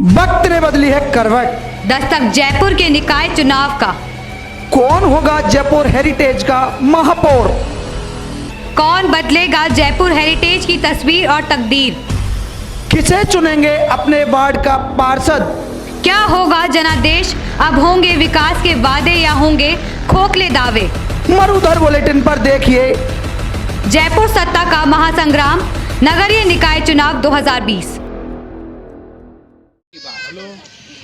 वक्त ने बदली है करवट। दस्तक जयपुर के निकाय चुनाव का। कौन होगा जयपुर हेरिटेज का महापौर? कौन बदलेगा जयपुर हेरिटेज की तस्वीर और तकदीर? किसे चुनेंगे अपने वार्ड का पार्षद? क्या होगा जनादेश? अब होंगे विकास के वादे या होंगे खोखले दावे? मरुधर बुलेटिन पर देखिए जयपुर सत्ता का महासंग्राम, नगरीय निकाय चुनाव 2020।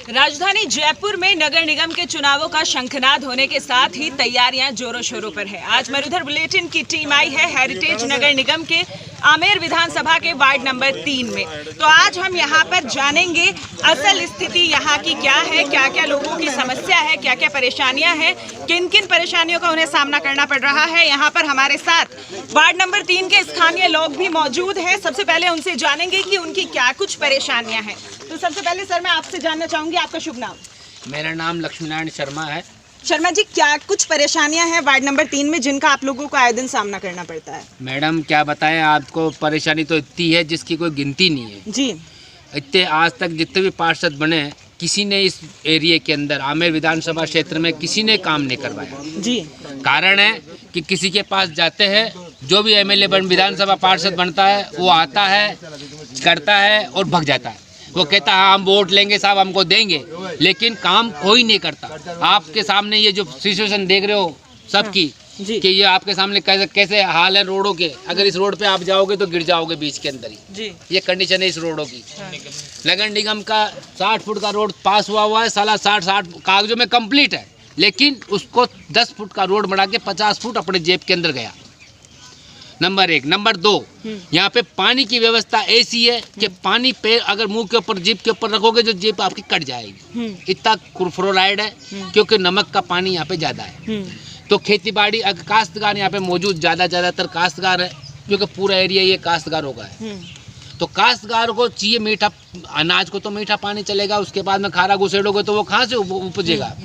राजधानी जयपुर में नगर निगम के चुनावों का शंखनाद होने के साथ ही तैयारियां जोरों शोरों पर है। आज मरुधर बुलेटिन की टीम आई है हेरिटेज नगर निगम के आमेर विधानसभा के वार्ड नंबर 3 में। तो आज हम यहां पर जानेंगे असल स्थिति यहां की क्या है, क्या क्या लोगों की समस्या है, क्या क्या परेशानियां हैं, किन किन परेशानियों का उन्हें सामना करना पड़ रहा है। यहाँ पर हमारे साथ वार्ड नंबर 3 के स्थानीय लोग भी मौजूद हैं। सबसे पहले उनसे जानेंगे कि उनकी क्या कुछ परेशानियां हैं। तो सबसे पहले सर मैं आपसे जानना चाहूंगी आपका शुभ नाम। मेरा नाम लक्ष्मीनारायण शर्मा है। शर्मा जी, क्या कुछ परेशानियां हैं वार्ड नंबर 3 में जिनका आप लोगों को आए दिन सामना करना पड़ता है? मैडम क्या बताएं आपको, परेशानी तो इतनी है जिसकी कोई गिनती नहीं है जी। इतने आज तक जितने भी पार्षद बने किसी ने इस एरिया के अंदर आमेर विधानसभा क्षेत्र में किसी ने काम नहीं करवाया जी। कारण है कि किसी के पास जाते हैं, जो भी एमएलए विधानसभा पार्षद बनता है वो आता है, करता है और भग जाता है। वो कहता है हम वोट लेंगे साहब, हमको देंगे, लेकिन काम कोई नहीं करता। आपके सामने ये जो सिचुएशन देख रहे हो सबकी कि ये आपके सामने कैसे हाल है रोडों के। अगर इस रोड पे आप जाओगे तो गिर जाओगे बीच के अंदर ही जी। ये कंडीशन है इस रोडों की। नगर निगम का 60 फुट का रोड पास हुआ है, साला 60 कागजों में कंप्लीट है, लेकिन उसको 10 फुट का रोड बढ़ा के 50 फुट अपने जेब के अंदर गया। नंबर 1। नंबर 2, यहाँ पे पानी की व्यवस्था ऐसी है कि पानी पे अगर मुंह के ऊपर जीप के ऊपर रखोगे जो जीप आपकी कट जाएगी। इतना फ्लोराइड है क्योंकि नमक का पानी यहाँ पे ज़्यादा है। तो खेती बाड़ी अगर काश्तकार यहाँ पे मौजूद ज़्यादातर काश्तकार है, क्योंकि पूरा एरिया ये काश्तकारों का है। तो काश्तकार को चाहिए मीठा अनाज को, तो मीठा पानी चलेगा, उसके बाद में खारा घुसेड़ोगे तो वो कहाँ से उपजेगा।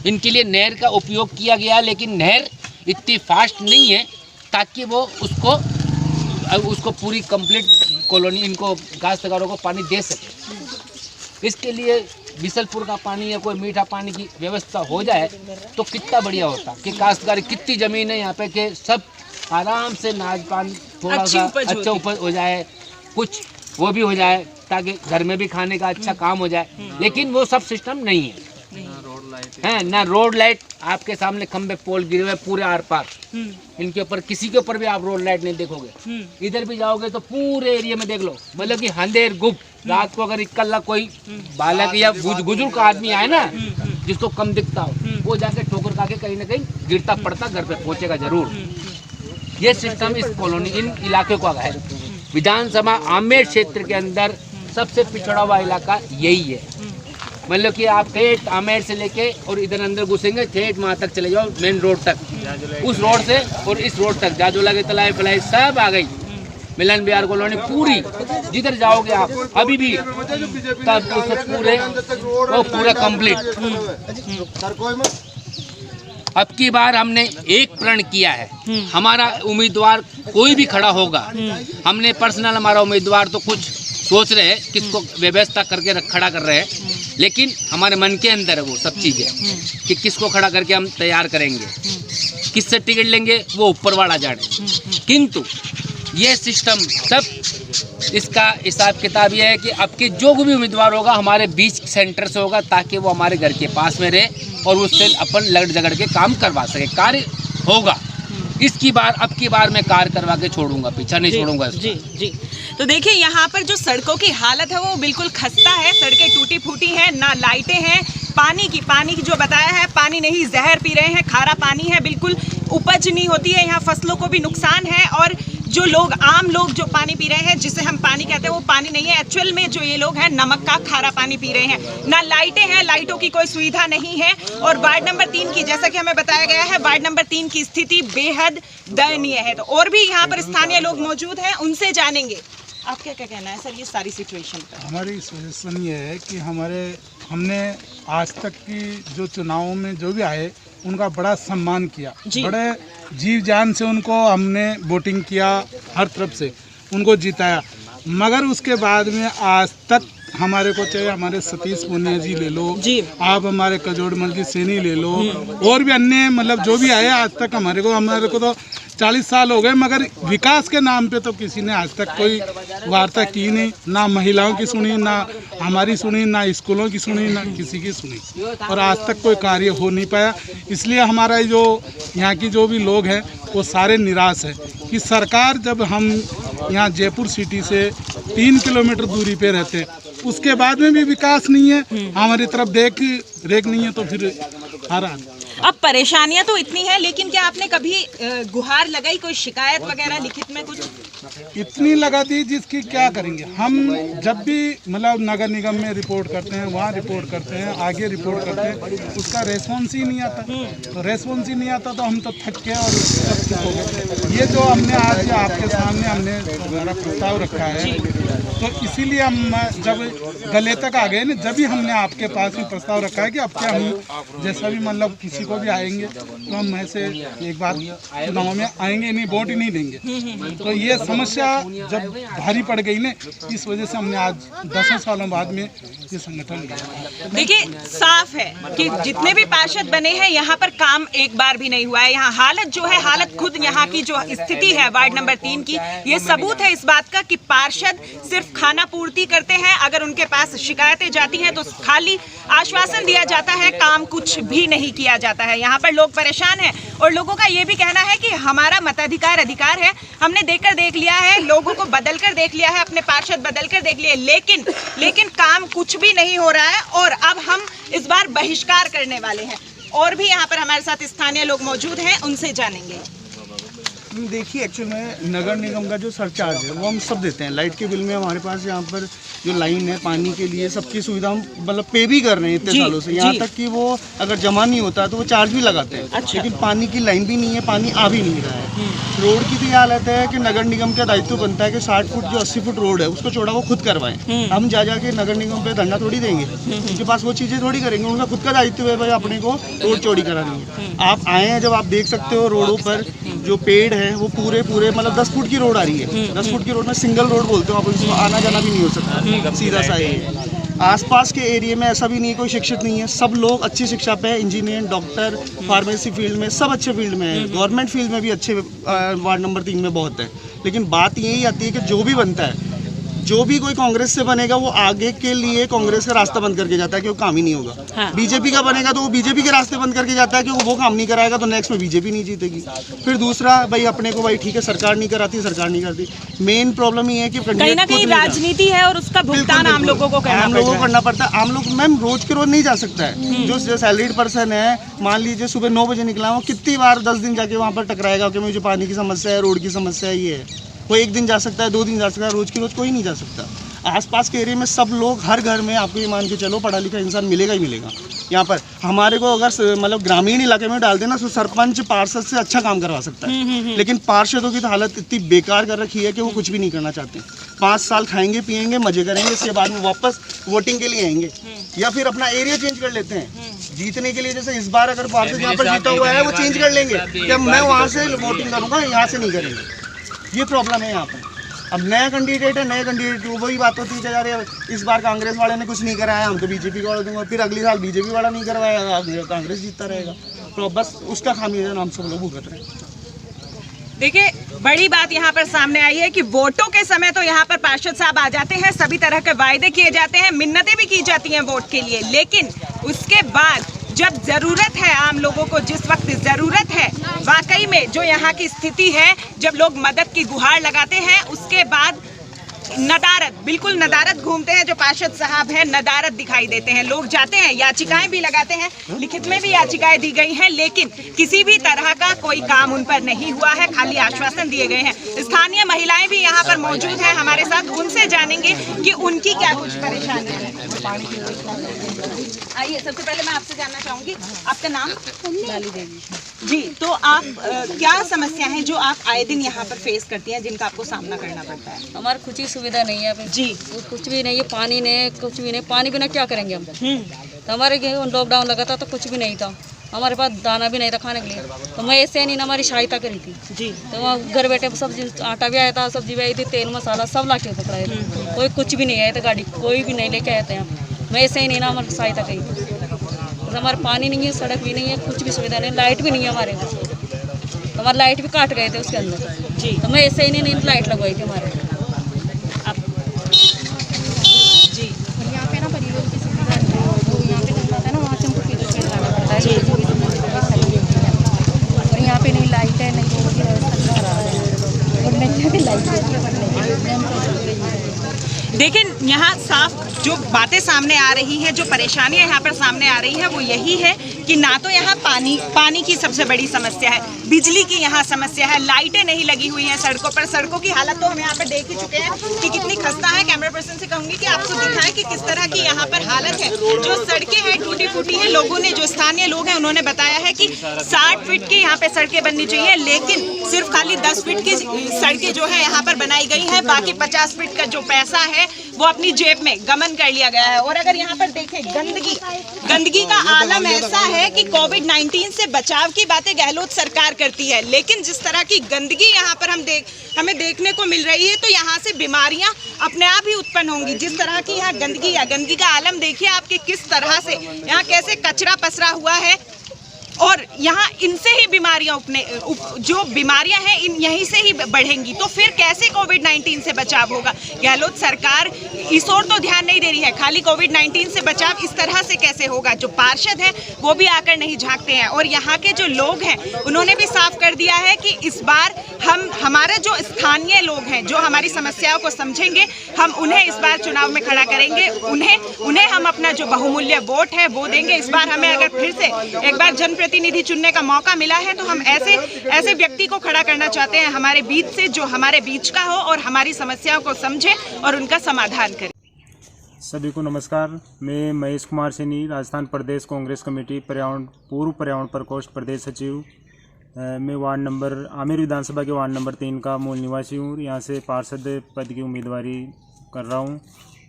इनके लिए नहर का उपयोग किया गया, लेकिन नहर इतनी फास्ट नहीं है ताकि वो उसको पूरी कंप्लीट कॉलोनी इनको काश्तकारों को पानी दे सके। इसके लिए बिसलपुर का पानी या कोई मीठा पानी की व्यवस्था हो जाए तो कितना बढ़िया होता कि काश्तकारी कितनी ज़मीन है यहाँ पे कि सब आराम से नाज पान थोड़ा सा अच्छा उपज हो जाए, कुछ वो भी हो जाए ताकि घर में भी खाने का अच्छा काम हो जाए। लेकिन वो सब सिस्टम नहीं है ना रोड लाइट। आपके सामने खंबे पोल गिरे हुए पूरे आर पार, इनके ऊपर किसी के ऊपर भी आप रोड लाइट नहीं देखोगे। इधर भी जाओगे तो पूरे एरिया में देख लो, मतलब कि अंधेर गुप्त। रात को अगर इकल्ला कोई बालक या बुजुर्ग आदमी आए ना जिसको कम दिखता हो, वो जाके ठोकर खा के कहीं ना कहीं गिरता पड़ता घर पे पहुंचेगा जरूर। ये सिस्टम इस कॉलोनी इन इलाके को है। विधानसभा आमेर क्षेत्र के अंदर सबसे पिछड़ा हुआ इलाका यही है। मतलब कि आप ठेठ आमेर से लेके और इधर अंदर घुसेंगे ठेठ वहाँ तक चले जाओ मेन रोड तक, उस रोड से और इस रोड तक जाजोला के तलाई फलाई सब आ गई। मिलन बिहार कॉलोनी पूरी जिधर जाओगे आप अभी भी तब पूरे वो पूरा कंप्लीट। अब की बार हमने एक प्रण किया है, हमारा उम्मीदवार कोई भी खड़ा होगा, हमने पर्सनल हमारा उम्मीदवार तो कुछ सोच रहे हैं किसको व्यवस्था करके खड़ा कर रहे हैं, लेकिन हमारे मन के अंदर है वो सब चीज़ें कि किसको खड़ा करके हम तैयार करेंगे, किससे टिकट लेंगे वो ऊपर वाला जाने। किंतु ये सिस्टम सब इसका हिसाब किताब ये है कि अब के जो भी उम्मीदवार होगा हमारे बीच सेंटर से होगा ताकि वो हमारे घर के पास में रहे और उससे अपन लड़ झगड़ के काम करवा सके। कार्य होगा अब की बार मैं कार्य करवा के छोड़ूंगा, पीछा नहीं छोड़ूंगा। जी जी। तो देखिए यहाँ पर जो सड़कों की हालत है वो बिल्कुल खस्ता है। सड़कें टूटी फूटी हैं, ना लाइटें हैं, पानी की जो बताया है पानी नहीं जहर पी रहे हैं, खारा पानी है, बिल्कुल उपज नहीं होती है, यहाँ फसलों को भी नुकसान है। और जो लोग आम लोग जो पानी पी रहे हैं जिसे हम पानी कहते हैं वो पानी नहीं है, एक्चुअल में जो ये लोग हैं नमक का खारा पानी पी रहे हैं। ना लाइटें हैं, लाइटों की कोई सुविधा नहीं है। और वार्ड नंबर 3 की जैसा कि हमें बताया गया है वार्ड नंबर 3 की स्थिति बेहद दयनीय है। तो और भी यहाँ पर स्थानीय लोग मौजूद हैं, उनसे जानेंगे आपका क्या कहना है सर ये सारी सिचुएशन पर। हमारी सजेशन ये है कि हमने आज तक की जो चुनावों में जो भी आए उनका बड़ा सम्मान किया, बड़े जीव जान से उनको हमने वोटिंग किया, हर तरफ से उनको जिताया, मगर उसके बाद में आज तक हमारे को चाहे हमारे सतीश पुनिया जी ले लो जी। आप हमारे कजोड़मल की सैनी ले लो और भी अन्य मतलब जो भी आए आज तक हमारे को तो 40 साल हो गए, मगर विकास के नाम पे तो किसी ने आज तक कोई वार्ता की नहीं, ना महिलाओं की सुनी, ना हमारी सुनी, ना स्कूलों की सुनी, ना किसी की सुनी, और आज तक कोई कार्य हो नहीं पाया। इसलिए हमारा जो यहाँ की जो भी लोग हैं वो सारे निराश है कि सरकार, जब हम यहाँ जयपुर सिटी से 3 किलोमीटर दूरी पे रहते हैं उसके बाद में भी विकास नहीं है, हमारी तरफ देख रेख नहीं है, तो फिर हरा। अब परेशानियां तो इतनी है, लेकिन क्या आपने कभी गुहार लगाई, कोई शिकायत वगैरह लिखित में कुछ? इतनी लगा दी जिसकी क्या करेंगे हम। जब भी मतलब नगर निगम में रिपोर्ट करते हैं, वहाँ रिपोर्ट करते हैं, आगे रिपोर्ट करते हैं, उसका रेस्पॉन्स ही नहीं आता। तो रेस्पॉन्स ही नहीं आता तो हम तो थक गए और सब चुप हो गए। ये जो हमने आज आपके सामने हमने हमारा प्रस्ताव रखा है, तो इसीलिए हम जब गले तक आ गए ना, जब भी हमने आपके पास भी प्रस्ताव रखा है कि अब क्या हम जैसा भी मतलब किसी को भी आएंगे तो हम ऐसे एक बार चुनाव में आएंगे नहीं, वोट ही नहीं देंगे। तो ये समस्या जब भारी पड़ गई ना, इस वजह से हमने आज 10 सालों बाद में ये संगठन किया। देखिए, साफ है कि जितने भी पार्षद बने हैं यहाँ पर काम एक बार भी नहीं हुआ है। यहाँ हालत जो है, हालत खुद यहाँ की जो स्थिति है वार्ड नंबर 3 की, ये सबूत है इस बात का कि पार्षद सिर्फ खाना पूर्ति करते हैं। अगर उनके पास शिकायतें जाती हैं तो खाली आश्वासन दिया जाता है, काम कुछ भी नहीं किया जाता है। यहाँ पर लोग परेशान हैं और लोगों का ये भी कहना है कि हमारा मताधिकार अधिकार है, हमने देकर देख लिया है, लोगों को बदल कर देख लिया है, अपने पार्षद बदल कर देख लिए, लेकिन काम कुछ भी नहीं हो रहा है और अब हम इस बार बहिष्कार करने वाले हैं। और भी यहाँ पर हमारे साथ स्थानीय लोग मौजूद हैं, उनसे जानेंगे। देखिए, एक्चुअल में नगर निगम का जो सरचार्ज है वो हम सब देते हैं। लाइट के बिल में हमारे पास यहाँ पर जो लाइन है, पानी के लिए सबकी सुविधा हम मतलब पे भी कर रहे हैं इतने सालों से। यहाँ तक कि वो अगर जमा नहीं होता तो वो चार्ज भी लगाते हैं। अच्छा। लेकिन पानी की लाइन भी नहीं है, पानी आ भी नहीं रहा है। रोड की तो ये हालत है कि नगर निगम का दायित्व बनता है कि 60 फुट जो 80 फुट रोड है उसको चौड़ा वो खुद करवाएं। हम जा के नगर निगम पे धरना थोड़ी देंगे, उनके पास वो चीज़ें थोड़ी करेंगे। उनका खुद का दायित्व है भाई अपने को रोड चौड़ी करानी है। आप आए हैं, जब आप देख सकते हो रोडों पर जो पेड़ है वो पूरे मतलब 10 फुट की रोड आ रही है। 10 फुट की रोड में सिंगल रोड बोलते हो आप, उसमें आना जाना भी नहीं हो सकता, सीधा सा है। आसपास के एरिया में ऐसा भी नहीं, कोई शिक्षित नहीं है, सब लोग अच्छी शिक्षा पे, इंजीनियर, डॉक्टर, फार्मेसी फील्ड में, सब अच्छे फील्ड में है। गवर्नमेंट फील्ड में भी अच्छे वार्ड नंबर 3 में बहुत है। लेकिन बात यही आती है कि जो भी बनता है, जो भी कोई कांग्रेस से बनेगा वो आगे के लिए कांग्रेस का रास्ता बंद करके जाता है कि वो काम ही नहीं होगा। हाँ। बीजेपी का बनेगा तो वो बीजेपी के रास्ते बंद करके जाता है कि वो काम नहीं कराएगा तो नेक्स्ट में बीजेपी नहीं जीतेगी। फिर दूसरा भाई अपने को भाई ठीक है सरकार नहीं कराती, सरकार नहीं करती। मेन प्रॉब्लम ये है कि कहीं ना कहीं राजनीति है और उसका भुगतान आम लोगों को करना पड़ता है। आम लोग मैम रोज के रोज नहीं जा सकता है। जो सैलरीड पर्सन है, मान लीजिए सुबह 9 बजे निकला, वो कितनी बार 10 दिन जाके वहाँ पर टकराएगा कि मुझे पानी की समस्या है, रोड की समस्या है, ये है। कोई 1 दिन जा सकता है, 2 दिन जा सकता है, रोज की रोज कोई नहीं जा सकता। आसपास के एरिया में सब लोग, हर घर में आपको ये मान के चलो पढ़ा लिखा इंसान मिलेगा ही मिलेगा। यहाँ पर हमारे को अगर मतलब ग्रामीण इलाके में डाल देना तो सरपंच पार्षद से अच्छा काम करवा सकता है। लेकिन पार्षदों की तो हालत इतनी बेकार कर रखी है कि वो कुछ भी नहीं करना चाहते। 5 साल खाएंगे पिएंगे मजे करेंगे, इसके बाद में वापस वोटिंग के लिए आएंगे या फिर अपना एरिया चेंज कर लेते हैं जीतने के लिए। जैसे इस बार अगर पार्षद यहाँ पर जीता हुआ है वो चेंज कर लेंगे कि मैं वहाँ से वोटिंग करूँगा, यहाँ से नहीं करेंगे। ये प्रॉब्लम है यहाँ पर। अब नया कैंडिडेट है, नए कैंडिडेट वही बात होती है कि यार इस बार कांग्रेस वाले ने कुछ नहीं कराया, हम तो बीजेपी वाला दूंगा, फिर अगले साल बीजेपी वाला नहीं करवाएगा, कांग्रेस जीतता रहेगा। तो बस उसका खामियाजा हम सब लोग भुगत रहे हैं। देखिए, बड़ी बात यहाँ पर सामने आई है कि वोटों के समय तो यहाँ पर पार्षद साहब आ जाते हैं, सभी तरह के वायदे किए जाते हैं, मिन्नतें भी की जाती हैं वोट के लिए, लेकिन उसके बाद जब ज़रूरत है आम लोगों को, जिस वक्त ज़रूरत है वाकई में जो यहाँ की स्थिति है, जब लोग मदद की गुहार लगाते हैं, उसके बाद नदारत, बिल्कुल नदारत घूमते हैं जो पार्षद साहब हैं, नदारत दिखाई देते हैं। लोग जाते हैं, याचिकाएं भी लगाते हैं, लिखित में भी याचिकाएं दी गई हैं, लेकिन किसी भी तरह का कोई काम उन पर नहीं हुआ है, खाली आश्वासन दिए गए हैं। स्थानीय महिलाएं भी यहाँ पर मौजूद हैं हमारे साथ, उनसे जानेंगे कि उनकी क्या कुछ परेशानी है। आइए, सबसे पहले मैं आपसे जानना चाहूँगी, आपका नाम? लाली देवी जी। तो आप क्या समस्या है जो आप आए दिन यहाँ पर फेस करती हैं, जिनका आपको सामना करना पड़ता है? हमारे कुछ ही सुविधा नहीं है जी, कुछ भी नहीं है, पानी नहीं, कुछ भी नहीं। पानी बिना क्या करेंगे हम? तो हमारे लॉकडाउन लगा था तो कुछ भी नहीं था, हमारे पास दाना भी नहीं था खाने के लिए, तो मैं ऐसे नहीं हमारी सहायता करी थी जी। तो वहाँ घर बैठे सब्जी आटा भी आया था, सब्जी भी आई थी, तेल मसाला सब ला के पकड़ाए थे। कोई कुछ भी नहीं आया था, गाड़ी कोई भी नहीं लेके आए थे यहाँ। मैं ऐसे ही नहीं ना हमारी सहायता करी थी। हमारे पानी नहीं है, सड़क भी नहीं है, कुछ भी सुविधा नहीं, लाइट भी नहीं है हमारे घर। हमारे लाइट भी काट गए थे उसके अंदर जी। तो मैं ऐसे ही नहीं लाइट लगवाई थी हमारे। जी यहाँ पे ना परिवहन की सुविधा नहीं है, जो यहाँ पे चलता है ना वहाँ से हमको पैदल जाना पड़ता है। और यहाँ पे नहीं लाइट है, नहीं रोड की व्यवस्था खराब है, और नहीं यहाँ पे लाइट है। देखिए यहाँ साफ जो बातें सामने आ रही हैं, जो परेशानियां यहाँ पर सामने आ रही हैं वो यही है कि ना तो यहाँ पानी की सबसे बड़ी समस्या है, बिजली की यहाँ समस्या है, लाइटें नहीं लगी हुई हैं सड़कों पर। सड़कों की हालत तो हम यहाँ पर देख ही चुके हैं कि कितनी खस्ता है। कैमरा पर्सन से कहूँगी कि आपको दिखाएं कि किस तरह की यहाँ पर हालत है। जो सड़कें हैं टूटी फूटी हैं। लोगों ने, जो स्थानीय लोग हैं, उन्होंने बताया है कि 60 फीट की यहाँ पे सड़कें बननी चाहिए, लेकिन सिर्फ खाली 10 फीट की सड़कें जो है यहाँ पर बनाई गई हैं। बाकी 50 फीट का जो पैसा है वो अपनी जेब में गमन कर लिया गया है। और अगर यहाँ पर देखें गंदगी का आलम ऐसा है कि कोविड-19 से बचाव की बातें गहलोत सरकार करती है, लेकिन जिस तरह की गंदगी यहाँ पर हमें देखने को मिल रही है तो यहाँ से बीमारियां अपने आप ही उत्पन्न होंगी। जिस तरह की यहाँ गंदगी का आलम देखिए आपके किस तरह से यहाँ कैसे कचरा पसरा हुआ है, और यहाँ इनसे ही बीमारियां जो बीमारियां हैं यहीं से ही बढ़ेंगी। तो फिर कैसे कोविड-19 से बचाव होगा? गहलोत सरकार इस ओर तो ध्यान नहीं दे रही है। खाली कोविड-19 से बचाव इस तरह से कैसे होगा? जो पार्षद हैं वो भी आकर नहीं झांकते हैं, और यहाँ के जो लोग हैं उन्होंने भी साफ कर दिया है कि इस बार हमारे जो स्थानीय लोग हैं जो हमारी समस्याओं को समझेंगे, हम उन्हें इस बार चुनाव में खड़ा करेंगे। उन्हें हम अपना जो बहुमूल्य वोट है वो देंगे। इस बार हमें अगर फिर से एक बार जनप्रतिनिधि चुनने का मौका मिला है तो हम ऐसे व्यक्ति को खड़ा करना चाहते हैं हमारे बीच से, जो हमारे बीच का हो और हमारी समस्याओं को समझे और उनका समाधान करे। सभी को नमस्कार। मैं महेश कुमार सैनी, राजस्थान प्रदेश कांग्रेस कमेटी पूर्व पर्यावरण प्रकोष्ठ प्रदेश सचिव। मैं वार्ड नंबर आमेर विधानसभा के वार्ड नंबर 3 का मूल निवासी हूँ। यहाँ से पार्षद पद की उम्मीदवारी कर रहा हूँ,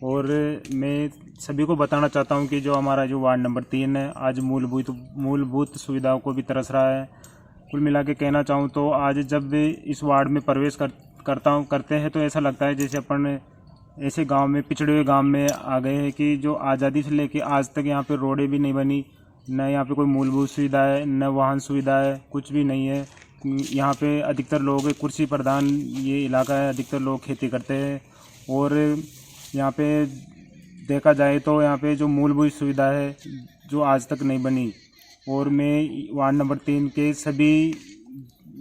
और मैं सभी को बताना चाहता हूँ कि जो हमारा जो वार्ड नंबर 3 है आज मूलभूत सुविधाओं को भी तरस रहा है। कुल मिला के कहना चाहूँ तो आज जब इस वार्ड में प्रवेश करते हैं तो ऐसा लगता है जैसे अपन ऐसे गांव में, पिछड़े हुए गांव में आ गए हैं कि जो आज़ादी से लेके आज तक यहाँ पे रोडें भी नहीं बनी, न यहाँ पे कोई मूलभूत सुविधा है, न वाहन सुविधा है, कुछ भी नहीं है। यहाँ पे अधिकतर लोग कृषि प्रधान ये इलाका है, अधिकतर लोग खेती करते हैं, और यहाँ पे देखा जाए तो यहाँ पे जो मूलभूत सुविधा है जो आज तक नहीं बनी। और मैं वार्ड नंबर 3 के सभी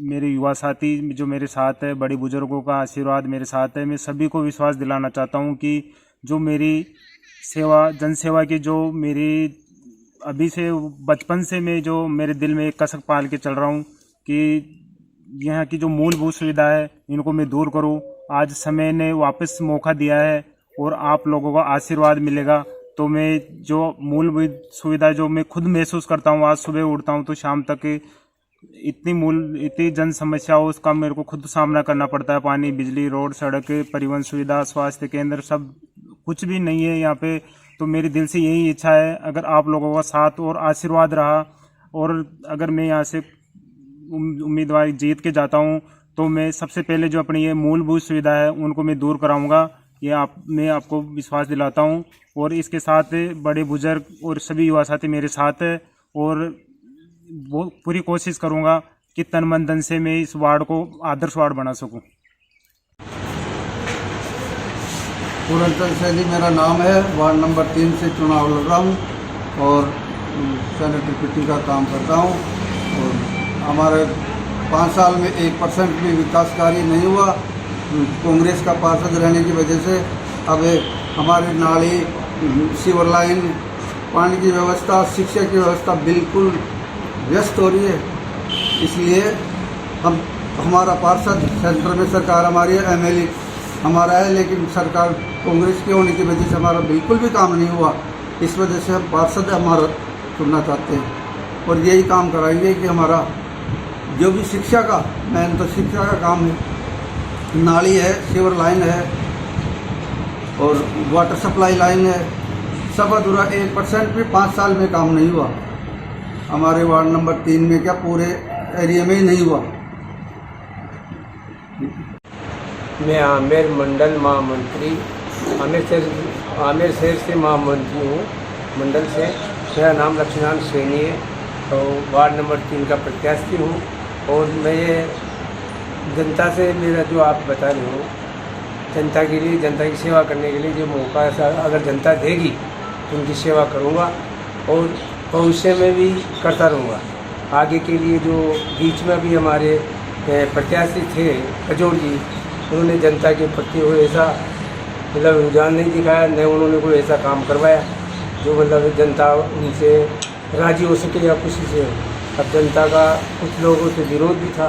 मेरे युवा साथी जो मेरे साथ है, बड़े बुजुर्गों का आशीर्वाद मेरे साथ है, मैं सभी को विश्वास दिलाना चाहता हूँ कि जो मेरी जनसेवा की जो मेरी अभी से बचपन से मैं जो मेरे दिल में एक कसक पाल के चल रहा हूँ कि यहाँ की जो मूलभूत सुविधा है इनको मैं दूर करूँ। आज समय ने वापस मौका दिया है और आप लोगों का आशीर्वाद मिलेगा तो मैं जो मूलभूत सुविधा जो मैं खुद महसूस करता हूँ, आज सुबह उठता हूँ तो शाम तक इतनी जन समस्याओं उसका मेरे को खुद सामना करना पड़ता है। पानी, बिजली, रोड, सड़क, परिवहन सुविधा, स्वास्थ्य केंद्र, सब कुछ भी नहीं है यहाँ पे। तो मेरे दिल से यही इच्छा है, अगर आप लोगों का साथ और आशीर्वाद रहा और अगर मैं यहाँ से उम्मीदवार जीत के जाता हूँ तो मैं सबसे पहले जो अपनी ये मूलभूत सुविधा है उनको मैं दूर कराऊंगा। मैं आपको विश्वास दिलाता हूँ, और इसके साथ बड़े बुजुर्ग और सभी युवा साथी मेरे साथ है, और वो पूरी कोशिश करूँगा कि तन मन धन से मैं इस वार्ड को आदर्श वार्ड बना सकूँ। पूरनचंद सैनी मेरा नाम है, वार्ड नंबर 3 से चुनाव लड़ रहा हूँ और सेनेटर पिटी का काम करता हूँ। और हमारे 5 साल में 1% भी विकास कार्य नहीं हुआ। कांग्रेस का पार्षद रहने की वजह से अब हमारी नाली, सीवर लाइन, पानी की व्यवस्था, शिक्षा की व्यवस्था बिल्कुल व्यस्त हो रही है। इसलिए हमारा पार्षद सेंटर में सरकार हमारी है, MLA हमारा है, लेकिन सरकार कांग्रेस के होने की वजह से हमारा बिल्कुल भी काम नहीं हुआ। इस वजह से हम पार्षद हमारा चुनना चाहते हैं और यही काम कराएंगे कि हमारा जो भी शिक्षा का, मेन तो शिक्षा का काम है, नाली है, सीवर लाइन है और वाटर सप्लाई लाइन है, सब अधूरा। 1% भी 5 साल में काम नहीं हुआ। हमारे वार्ड नंबर 3 में क्या पूरे एरिया में ही नहीं हुआ। मैं आमेर मंडल महामंत्री आमेर शहर से महामंत्री हूँ मंडल से। मेरा नाम लक्ष्मीनारायण सैनी है और वार्ड नंबर 3 का प्रत्याशी हूँ। और मैं ये जनता से मेरा जो आप बता रहे हो, जनता के लिए, जनता की सेवा करने के लिए जो मौका अगर जनता देगी तो उनकी सेवा करूँगा और भविष्य में भी करता रहूँगा। आगे के लिए जो बीच में भी हमारे प्रत्याशी थे खजूर जी, उन्होंने जनता के प्रति कोई ऐसा मतलब रुझान नहीं दिखाया, न उन्होंने कोई ऐसा काम करवाया जो मतलब जनता उनसे राजी हो सके या खुशी से। अब जनता का कुछ लोगों से विरोध भी था।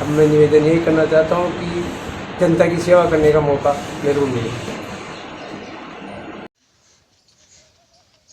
अब मैं निवेदन यही करना चाहता हूँ कि जनता की सेवा करने का मौका जरूर मिले।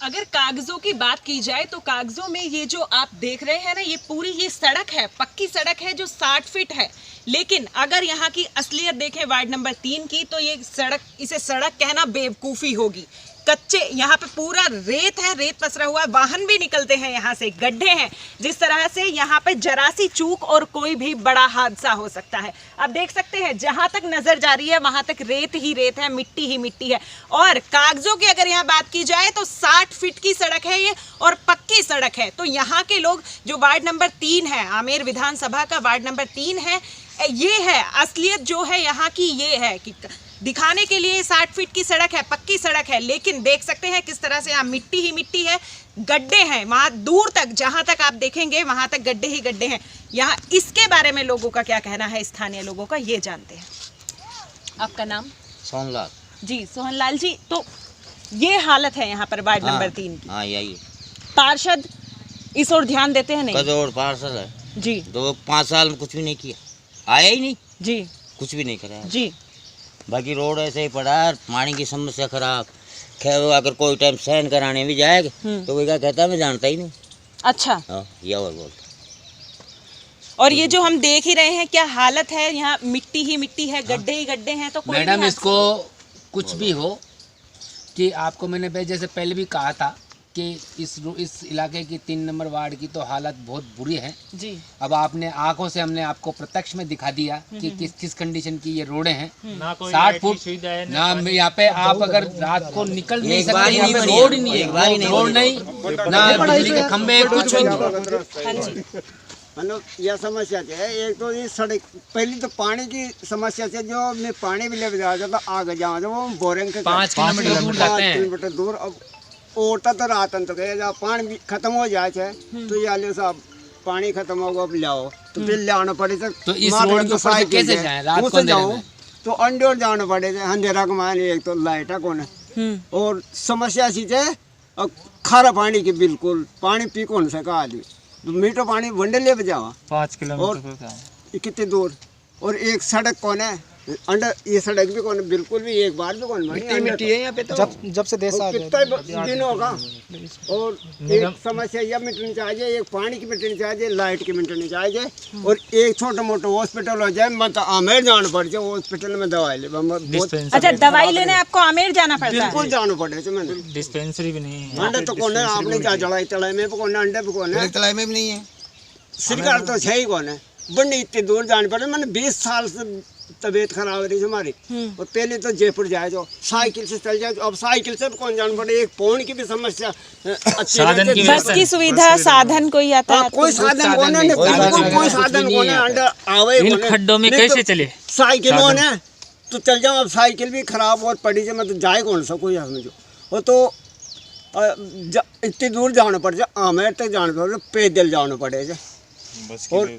अगर कागजों की बात की जाए तो कागजों में ये जो आप देख रहे हैं ना, ये पूरी ये सड़क है, पक्की सड़क है जो 60 फीट है। लेकिन अगर यहाँ की असलियत देखें वार्ड नंबर 3 की, तो ये सड़क, इसे सड़क कहना बेवकूफ़ी होगी। कच्चे यहाँ पे पूरा रेत है, रेत पसरा हुआ है, वाहन भी निकलते हैं यहाँ से, गड्ढे हैं। जिस तरह से यहाँ पे जरा सी चूक और कोई भी बड़ा हादसा हो सकता है। आप देख सकते हैं जहाँ तक नजर जा रही है वहाँ तक रेत ही रेत है, मिट्टी ही मिट्टी है। और कागजों की अगर यहाँ बात की जाए तो 60 फीट की सड़क है ये और पक्की सड़क है। तो यहाँ के लोग जो वार्ड नंबर 3 है, आमेर विधानसभा का वार्ड नंबर 3 है, ये है असलियत जो है यहाँ की। ये है कि दिखाने के लिए 60 फीट की सड़क है, पक्की सड़क है, लेकिन देख सकते हैं किस तरह से यहाँ मिट्टी ही मिट्टी है, गड्ढे हैं वहाँ दूर तक, जहाँ तक आप देखेंगे वहाँ तक गड्ढे ही गड्ढे हैं। यहाँ इसके बारे में लोगों का क्या कहना है, स्थानीय लोगों का, ये जानते हैं। आपका नाम? सोहनलाल जी। सोहनलाल जी, तो ये हालत है यहाँ पर वार्ड नंबर 3 की। हाँ, यही पार्षद इस ओर ध्यान देते हैं? नहीं, कजोड़ पार्षद है जी, तो 5 साल में कुछ भी नहीं किया, आया ही नहीं जी, कुछ भी नहीं करा जी। बाकी रोड ऐसे ही पड़ा है, पानी की समस्या खराब। खैर अगर कोई टाइम सहन कराने भी जाएगा तो वो क्या कहता है, मैं जानता ही नहीं। अच्छा, हाँ, ये और बोलता। और ये जो हम देख ही रहे हैं क्या हालत है, यहाँ मिट्टी ही मिट्टी है, गड्ढे ही गड्ढे हैं। तो मैडम इसको कुछ भी हो कि आपको मैंने जैसे पहले भी कहा था कि इस इलाके की 3 नंबर वार्ड की तो हालत बहुत बुरी है जी। अब आपने आंखों से हमने आपको प्रत्यक्ष में दिखा दिया कि किस कंडीशन की ये रोडें हैं। 60 फुट ना यहाँ पे आप अगर रात को निकल नहीं सकते, यहाँ पे रोड नहीं है, रोड नहीं ना बिजली के खंभे, कुछ भी नहीं। मतलब यह समस्या है। एक तो ये सड़क, पहली तो पानी की समस्या से जो मैं पानी भी ले जाता था आगे जाओ वो बोरिंग के 5 किलोमीटर दूर जाते हैं, 5 किलोमीटर दूर। अब औरता तो रात तो गए जब पानी भी खत्म हो जाए तो ये साहब पानी खत्म होगा, अब लाओ तो फिर ले आना पड़े। तो इस रोड के ऊपर कैसे जाएं? रात को जाओ तो अंडोर जाना पड़े, अंधेरा को माने एक तो लाइट कौन है। और समस्या सी है खारा पानी की, बिल्कुल पानी पी कौन सका आदमी, तो मीठो पानी वंडे ले जावा 5 किलोमीटर कितने दूर। और एक सड़क कौन है अंडर, ये सड़क भी कौन है, बिल्कुल भी एक बार भी कौन बनी, मिट्टी है यहाँ पे। तो जब से देश आ कितना दिन होगा। और एक समस्या यह मिटनी चाहिए, एक पानी की मिटनी चाहिए, लाइट की मिटनी चाहिए। और एक छोटा मोटा हॉस्पिटल हो जाए, मत आमेर जाना पड़ जाए हॉस्पिटल में दवाई ले। अच्छा, दवाई लेने आपको आमेर जाना पड़ता है? बिल्कुल जाना पड़े। मैंने डिस्पेंसरी भी नहीं है। अंडे तो कौन है, आपने जा जड़ाई तलाई में कौन है, अंडे पे कौन है, तलाई में भी नहीं है। सरकार तो है ही कौन है, बड़ी इतनी दूर जाने पड़े। मैंने 20 साल से तबीयत खराब हो रही है हमारी। और पहले तो जयपुर जाए जो साइकिल से चल जाए, अब साइकिल से कौन जाना पड़े। एक फोन की भी समस्या अच्छी, बस की सुविधा साधन कोई आता है? कोई साधन कौन है, कोई साधन कौन है, अंडर आवे इन खड्डों में कैसे चले, साइकिल कौन है तो चल जाओ। अब साइकिल भी खराब और पड़ी है, मतलब जाए कौन सा कोई समझो। वो तो इतनी दूर जाना पड़ जाए, आमेर तक जाना पड़े, पैदल जाना पड़े। और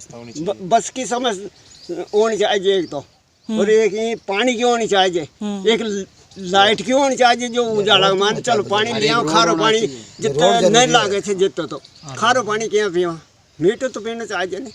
बस की समस्या होनी चाहिए एक तो, और एक ये पानी की होनी चाहिए, एक लाइट की होनी चाहिए जो उजाला मान। चलो पानी ले आओ, खारो पानी जितना नहीं लागे थे जितना, तो खारो पानी क्या पियो, मीठो तो पीना चाहिए नहीं।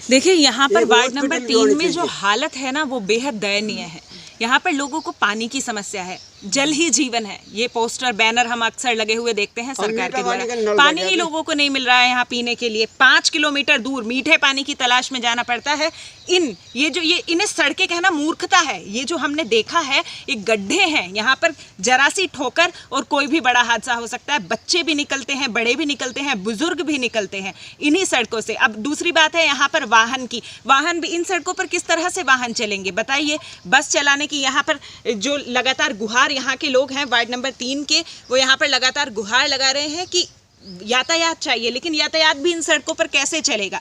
देखिए यहाँ पर वार्ड नंबर 3 में जो हालत है ना वो बेहद दयनीय है। यहाँ पर लोगों को पानी की समस्या है, जल ही जीवन है, ये पोस्टर बैनर हम अक्सर लगे हुए देखते हैं सरकार के द्वारा। पानी ही लोगों को नहीं मिल रहा है यहाँ पीने के लिए, 5 किलोमीटर दूर मीठे पानी की तलाश में जाना पड़ता है। इन्हें सड़कें कहना मूर्खता है। ये जो हमने देखा है, ये गड्ढे हैं, यहाँ पर जरा सी ठोकर और कोई भी बड़ा हादसा हो सकता है। बच्चे भी निकलते हैं, बड़े भी निकलते हैं, बुजुर्ग भी निकलते हैं इन्हीं सड़कों से। अब दूसरी बात है यहाँ पर वाहन की, वाहन भी इन सड़कों पर किस तरह से वाहन चलेंगे बताइए। बस चलाने की यहाँ पर जो लगातार गुहार यहाँ के लोग हैं वार्ड नंबर 3 के, वो यहाँ पर लगातार गुहार लगा रहे हैं कि यातायात चाहिए, लेकिन यातायात भी इन सड़कों पर कैसे चलेगा,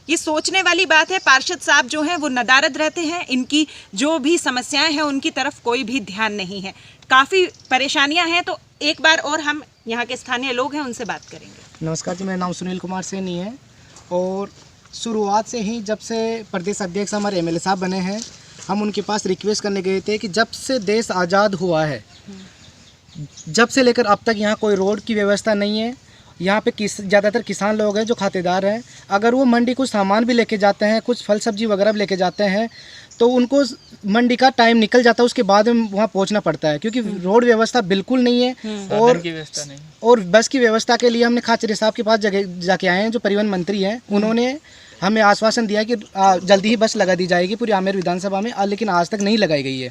ये सोचने वाली बात है। पार्षद साहब जो हैं वो नदारद रहते हैं, इनकी जो भी समस्याएं हैं उनकी तरफ कोई भी ध्यान नहीं है, काफ़ी परेशानियां हैं। तो एक बार और हम यहाँ के स्थानीय लोग हैं उनसे बात करेंगे। नमस्कार जी, मेरा नाम सुनील कुमार सैनी है और शुरुआत से ही जब से प्रदेश अध्यक्ष हमारे एमएलए साहब बने हैं, हम उनके पास रिक्वेस्ट करने गए थे कि जब से देश आज़ाद हुआ है, जब से लेकर अब तक यहाँ कोई रोड की व्यवस्था नहीं है। यहाँ पे ज़्यादातर किसान लोग हैं जो खातेदार हैं, अगर वो मंडी कुछ सामान भी लेके जाते हैं, कुछ फल सब्जी वगैरह भी लेके जाते हैं, तो उनको मंडी का टाइम निकल जाता है, उसके बाद में वहाँ पहुँचना पड़ता है क्योंकि रोड व्यवस्था बिल्कुल नहीं है। और बस की व्यवस्था के लिए हमने खाचरे साहब के पास जाके आए हैं, जो परिवहन मंत्री हैं। उन्होंने हमें आश्वासन दिया कि जल्दी ही बस लगा दी जाएगी पूरी आमेर विधानसभा में, लेकिन आज तक नहीं लगाई गई है।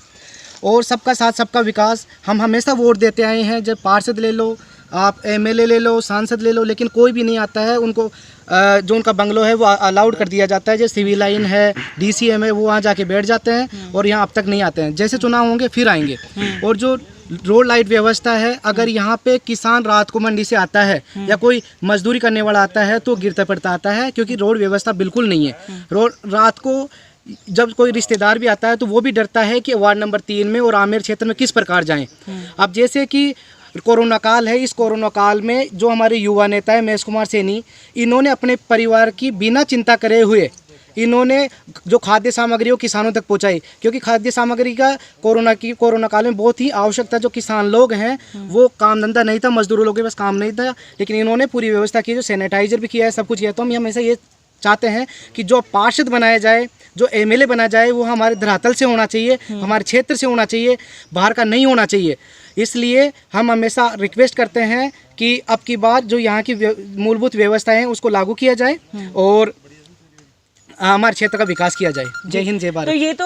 और सबका साथ सबका विकास, हम हमेशा वोट देते आए हैं, जब पार्षद ले लो, आप एमएलए ले लो, सांसद ले लो, लेकिन कोई भी नहीं आता है। उनको जो उनका बंगलो है वो अलाउड कर दिया जाता है, जैसे सिविल लाइन है, डीसीएम है, वो वहाँ जाके बैठ जाते हैं और यहाँ अब तक नहीं आते हैं। जैसे चुनाव होंगे फिर आएंगे। और जो रोड लाइट व्यवस्था है, अगर यहाँ पे किसान रात को मंडी से आता है या कोई मजदूरी करने वाला आता है तो गिरता पड़ता आता है, क्योंकि रोड व्यवस्था बिल्कुल नहीं है। रोड रात को जब कोई रिश्तेदार भी आता है तो वो भी डरता है कि वार्ड नंबर 3 में और आमेर क्षेत्र में किस प्रकार जाएं। अब जैसे कि कोरोना काल है, इस कोरोना काल में जो हमारे युवा नेता है महेश कुमार सैनी, इन्होंने अपने परिवार की बिना चिंता करे हुए इन्होंने जो खाद्य सामग्री वो किसानों तक पहुंचाई, क्योंकि खाद्य सामग्री का कोरोना काल में बहुत ही आवश्यकता। जो किसान लोग हैं वो काम धंधा नहीं था, मजदूरों लोगों के पास काम नहीं था, लेकिन इन्होंने पूरी व्यवस्था की, जो सैनिटाइजर भी किया है, सब कुछ किया। तो हम हमेशा ये चाहते हैं कि जो पार्षद बनाया जाए, जो एमएलए बना जाए, वो हमारे धरातल से होना चाहिए, हमारे क्षेत्र से होना चाहिए, बाहर का नहीं होना चाहिए। इसलिए हम हमेशा रिक्वेस्ट करते हैं कि अब की बार जो यहाँ की मूलभूत व्यवस्थाएं हैं उसको लागू किया जाए और हमारे क्षेत्र का विकास किया जाए। जय हिंद, जय भारत। तो ये तो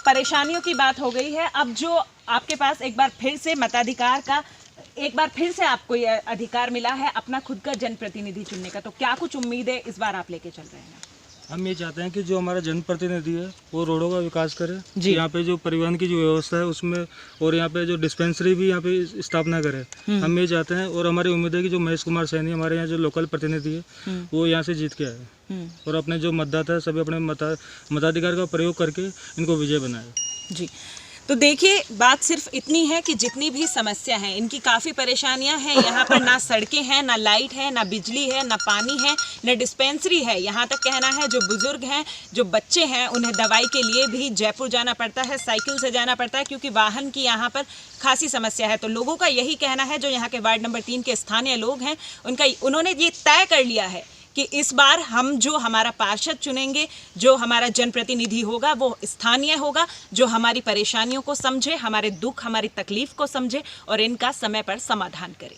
परेशानियों की बात हो गई है। अब जो आपके पास एक बार फिर से मताधिकार का, एक बार फिर से आपको ये अधिकार मिला है अपना खुद का जनप्रतिनिधि चुनने का, तो क्या कुछ उम्मीद है इस बार आप लेके चल रहे हैं? हम ये चाहते हैं कि जो हमारा जनप्रतिनिधि है वो रोडों का विकास करे, यहाँ पे जो परिवहन की जो व्यवस्था है उसमें, और यहाँ पे जो डिस्पेंसरी भी यहाँ पे स्थापना करे। हम ये चाहते हैं और हमारी उम्मीद है कि जो महेश कुमार सैनी हमारे यहाँ जो लोकल प्रतिनिधि है वो यहाँ से जीत के आए और अपने जो मतदाता है सभी अपने मताधिकार का प्रयोग करके इनको विजय बनाए। जी, तो देखिए, बात सिर्फ इतनी है कि जितनी भी समस्या है, इनकी काफ़ी परेशानियां हैं। यहाँ पर ना सड़कें हैं, ना लाइट है, ना बिजली है, ना पानी है, ना डिस्पेंसरी है। यहाँ तक कहना है जो बुज़ुर्ग हैं, जो बच्चे हैं, उन्हें दवाई के लिए भी जयपुर जाना पड़ता है, साइकिल से जाना पड़ता है, क्योंकि वाहन की यहाँ पर खासी समस्या है। तो लोगों का यही कहना है, जो यहाँ के वार्ड नंबर 3 के स्थानीय लोग हैं, उन्होंने ये तय कर लिया है कि इस बार हम जो हमारा पार्षद चुनेंगे, जो हमारा जनप्रतिनिधि होगा, वो स्थानीय होगा, जो हमारी परेशानियों को समझे, हमारे दुख, हमारी तकलीफ को समझे और इनका समय पर समाधान करे।